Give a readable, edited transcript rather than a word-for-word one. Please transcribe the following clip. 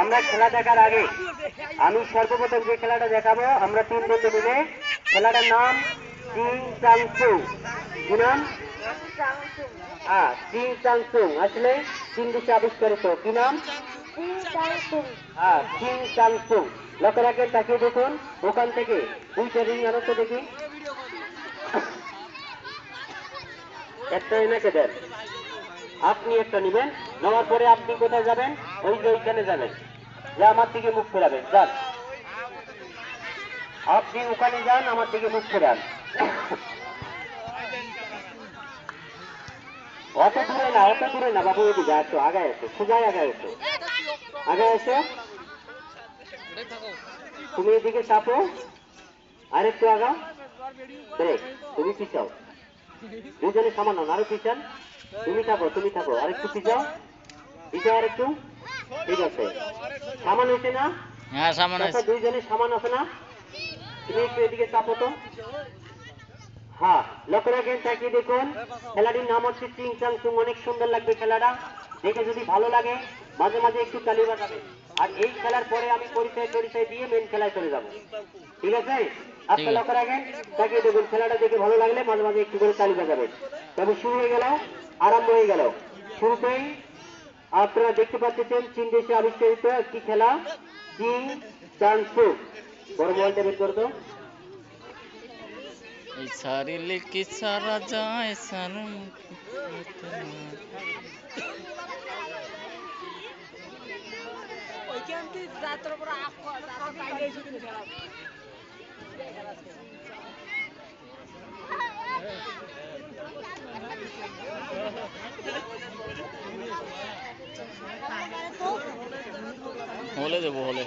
আমরা খেলা দেখার আগে আমি সর্বপ্রথম যে খেলাটা দেখাবো, আমরা 3 বন্ধু মিলে খেলাটার নাম চিং চাং চুং। কি নাম? চিং চাং চুং। আসলে চীন দেশে আবিষ্কারিত। কি নাম? চিং চাং চুং। লক্ষ্য রাখেন, তাকিয়ে দেখুন। ওখান থেকে 2টা রিং আনো তো দেখি। একটা এনাকে দেন, আপনি একটা নেবেন। নেওয়ার পরে আপনি কোথায় যাবেন? ওই যে ওইখানে যাবেন, যে আমার দিকে মুখ ফেরাবেন। যান, আপনি ওখানে যান, আমার দিকে মুখ ফেরান। অত দূরে না, অত দূরে না বাবু, এদিকে আসো, আগায় আসো, সোজাই আগায় আসো, আগায় আসো। তুমি এদিকে চাপো, আর একটু আগাও। ব্রেক, তুমি পিছাও। দুজনে সমান হন, আরো পিছান। তুমি থাকো, তুমি থাকো, আরেকটু পিছাও, পিছাও আরেকটু। ঠিক আছে, সামান হয়েছে না? হ্যাঁ, সামান আছে। দুইজনে সমান আছে না? তুমি একটু এদিকে চাপো তো। হ্যাঁ, লক্ষ্য রাখেন, তাকিয়ে দেখুন। খেলাটির নাম হচ্ছে চিং চাং চুং। অনেক সুন্দর লাগবে খেলাটা দেখে। যদি ভালো লাগে মাঝে মাঝে একটু তালি বাজাবে। আর এই খেলার পরে আমি পরিচয় দিয়ে মেন খেলায় চলে যাবো। ঠিক আছে? আপনি লক্ষ্য রাখেন, তাকিয়ে দেখুন। খেলাটা দেখে ভালো লাগলে মাঝে মাঝে একটু করে তালি বাজাবেন। তবে শুরু হয়ে গেল, আরম্ভ হয়ে গেল। শুরুতেই আপনারা দেখতে পাচ্ছেন চীন দেশে আবিষ্কৃত একটি খেলা চিং চাং চুং। বড় মোবাইলটা বের করে দাও। এই ছাড়িলে কি ছাড়া যায় সার হলে দেবো হলে